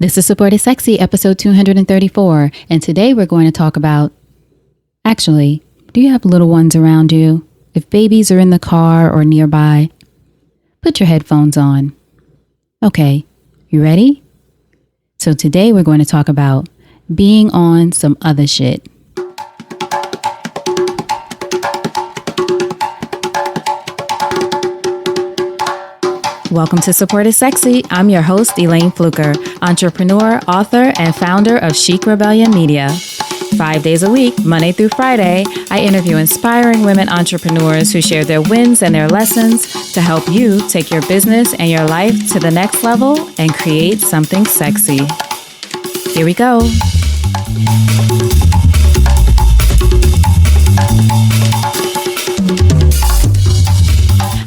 This is Support is Sexy, episode 234, and today we're going to talk about, actually, do you have little ones around you? If babies are in the car or nearby, put your headphones on. Okay, you ready? So today we're going to talk about being on some other shit. Welcome to Support is Sexy. I'm your host, Elayne Fluker, entrepreneur, author, and founder of Chic Rebellion Media. 5 days a week, Monday through Friday, I interview inspiring women entrepreneurs who share their wins and their lessons to help you take your business and your life to the next level and create something sexy. Here we go.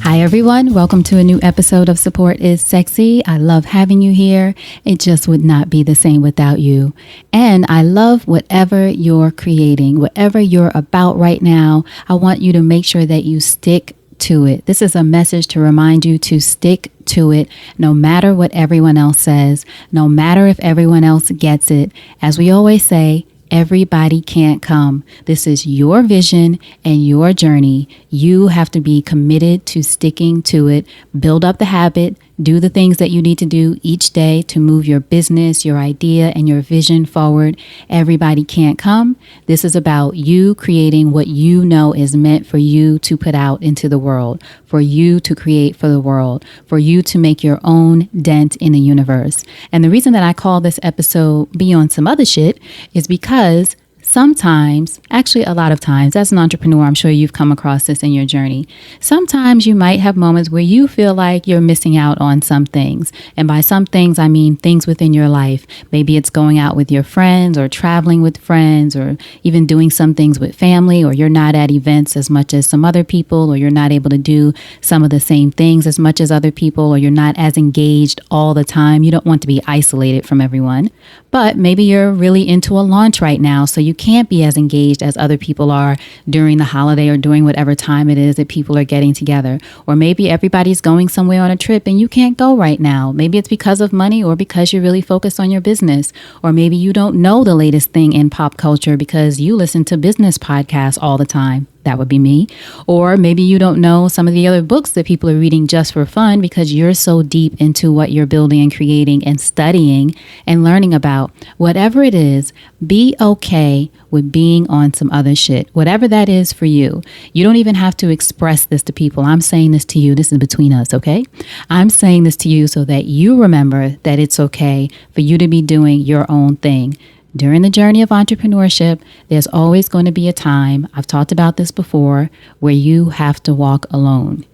Hi everyone, welcome to a new episode of Support is Sexy. I love having you here. It just would not be the same without you. And I love whatever you're creating, whatever you're about right now. I want you to make sure that you stick to it. This is a message to remind you to stick to it, no matter what everyone else says, no matter if everyone else gets it. As we always say, everybody can't come. This is your vision and your journey. You have to be committed to sticking to it. Build up the habit. Do the things that you need to do each day to move your business, your idea, and your vision forward. Everybody can't come. This is about you creating what you know is meant for you to put out into the world, for you to create for the world, for you to make your own dent in the universe. And the reason that I call this episode Be On Some Other Shit is because sometimes, actually a lot of times, as an entrepreneur, I'm sure you've come across this in your journey. Sometimes you might have moments where you feel like you're missing out on some things. And by some things, I mean things within your life. Maybe it's going out with your friends or traveling with friends or even doing some things with family, or you're not at events as much as some other people, or you're not able to do some of the same things as much as other people, or you're not as engaged all the time. You don't want to be isolated from everyone. But maybe you're really into a launch right now, so you can't be as engaged as other people are during the holiday or during whatever time it is that people are getting together. Or maybe everybody's going somewhere on a trip and you can't go right now. Maybe it's because of money or because you're really focused on your business. Or maybe you don't know the latest thing in pop culture because you listen to business podcasts all the time. That would be me. Or maybe you don't know some of the other books that people are reading just for fun because you're so deep into what you're building and creating and studying and learning about. Whatever it is, be okay with being on some other shit, whatever that is for you. You don't even have to express this to people. I'm saying this to you. This is between us, okay? I'm saying this to you so that you remember that it's okay for you to be doing your own thing. During the journey of entrepreneurship, there's always going to be a time, I've talked about this before, where you have to walk alone.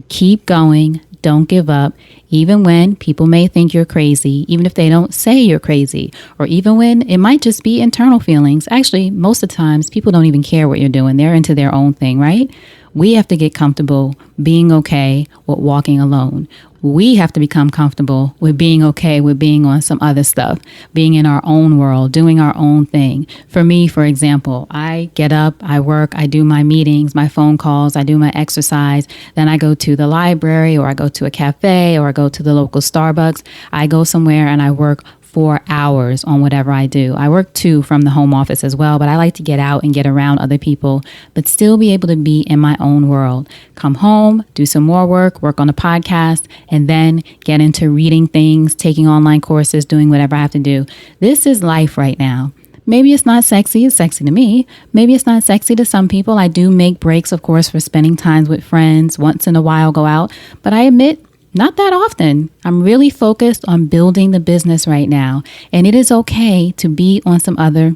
Keep going. Don't give up, even when people may think you're crazy, even if they don't say you're crazy, or even when it might just be internal feelings. Actually, most of the times, people don't even care what you're doing. They're into their own thing, right? We have to get comfortable being okay with walking alone. We have to become comfortable with being okay with being on some other stuff, being in our own world, doing our own thing. For me, for example, I get up, I work, I do my meetings, my phone calls, I do my exercise. Then I go to the library, or I go to a cafe, or I go to the local Starbucks. I go somewhere and I work 4 hours on whatever I do. I work 2 from the home office as well, but I like to get out and get around other people, but still be able to be in my own world. Come home, do some more work on a podcast, and then get into reading things, taking online courses, doing whatever I have to do. This is life right now. Maybe it's not sexy. It's sexy to me. Maybe it's not sexy to some people. I do make breaks, of course, for spending time with friends. Once in a while, go out. But I admit, not that often. I'm really focused on building the business right now. And it is okay to be on some other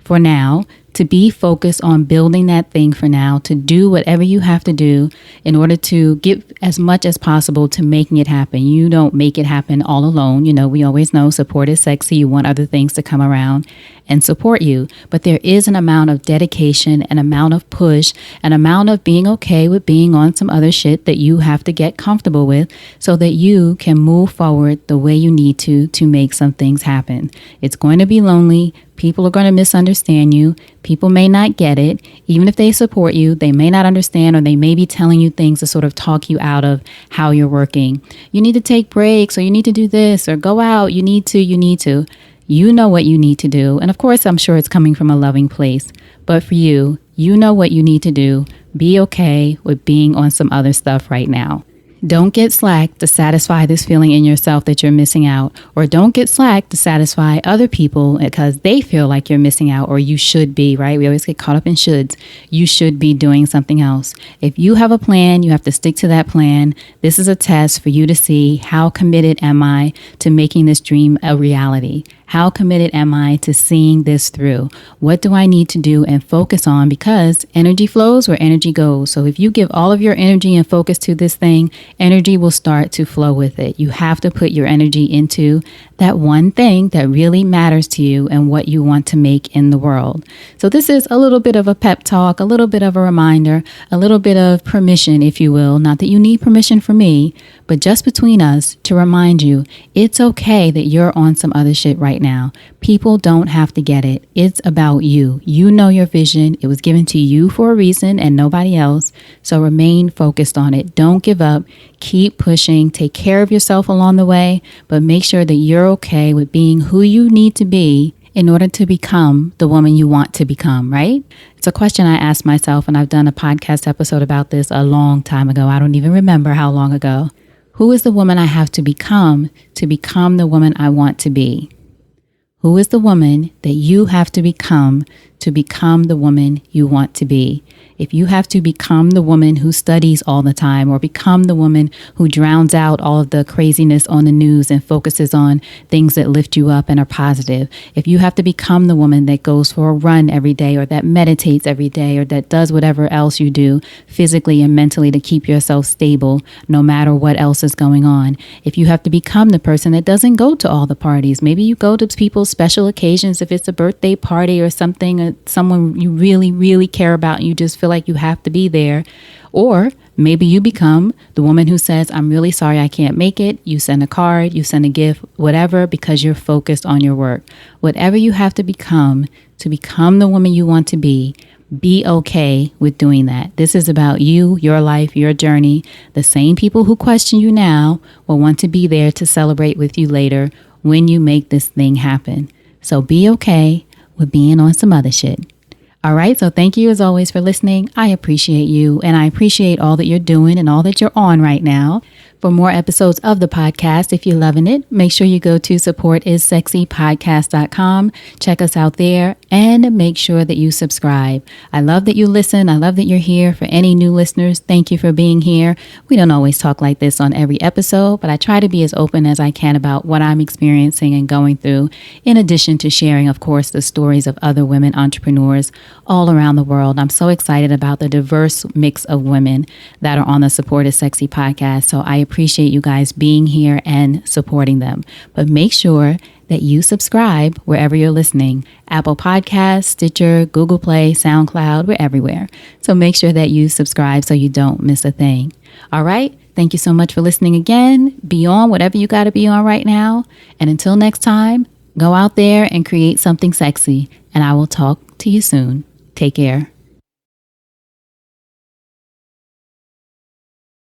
for now, to be focused on building that thing for now, to do whatever you have to do in order to give as much as possible to making it happen. You don't make it happen all alone. You know, we always know support is sexy. You want other things to come around and support you. But there is an amount of dedication, an amount of push, an amount of being okay with being on some other shit that you have to get comfortable with so that you can move forward the way you need to make some things happen. It's going to be lonely. People are going to misunderstand you. People may not get it. Even if they support you, they may not understand, or they may be telling you things to sort of talk you out of how you're working. You need to take breaks, or you need to do this, or go out. You need to. You know what you need to do. And of course, I'm sure it's coming from a loving place. But for you, you know what you need to do. Be okay with being on some other stuff right now. Don't get slack to satisfy this feeling in yourself that you're missing out, or don't get slack to satisfy other people because they feel like you're missing out, or you should be, right? We always get caught up in shoulds. You should be doing something else. If you have a plan, you have to stick to that plan. This is a test for you to see, how committed am I to making this dream a reality? How committed am I to seeing this through? What do I need to do and focus on? Because energy flows where energy goes. So if you give all of your energy and focus to this thing, energy will start to flow with it. You have to put your energy into that one thing that really matters to you and what you want to make in the world. So this is a little bit of a pep talk, a little bit of a reminder, a little bit of permission, if you will. Not that you need permission from me, but just between us to remind you, it's okay that you're on some other shit right now. People don't have to get it. It's about you. You know your vision. It was given to you for a reason and nobody else. So remain focused on it. Don't give up. Keep pushing. Take care of yourself along the way, but make sure that you're okay with being who you need to be in order to become the woman you want to become, right? It's a question I asked myself, and I've done a podcast episode about this a long time ago. I don't even remember how long ago. Who is the woman I have to become the woman I want to be? Who is the woman that you have to become the woman you want to be? If you have to become the woman who studies all the time, or become the woman who drowns out all of the craziness on the news and focuses on things that lift you up and are positive, if you have to become the woman that goes for a run every day, or that meditates every day, or that does whatever else you do physically and mentally to keep yourself stable no matter what else is going on, if you have to become the person that doesn't go to all the parties, maybe you go to people's special occasions, if it's a birthday party or something, or someone you really, really care about and you just feel like you have to be there. Or maybe you become the woman who says, I'm really sorry I can't make it. You send a card, you send a gift, whatever, because you're focused on your work. Whatever you have to become the woman you want to be okay with doing that. This is about you, your life, your journey. The same people who question you now will want to be there to celebrate with you later when you make this thing happen. So be okay with being on some other shit. All right. So thank you as always for listening. I appreciate you, and I appreciate all that you're doing and all that you're on right now. For more episodes of the podcast, if you're loving it, make sure you go to supportissexypodcast.com. Check us out there and make sure that you subscribe. I love that you listen. I love that you're here. For any new listeners, thank you for being here. We don't always talk like this on every episode, but I try to be as open as I can about what I'm experiencing and going through, in addition to sharing, of course, the stories of other women entrepreneurs all around the world. I'm so excited about the diverse mix of women that are on the Support is Sexy podcast. So I appreciate you guys being here and supporting them. But make sure that you subscribe wherever you're listening. Apple Podcasts, Stitcher, Google Play, SoundCloud, we're everywhere. So make sure that you subscribe so you don't miss a thing. All right. Thank you so much for listening again. Be on whatever you got to be on right now. And until next time, go out there and create something sexy. And I will talk to you soon. Take care.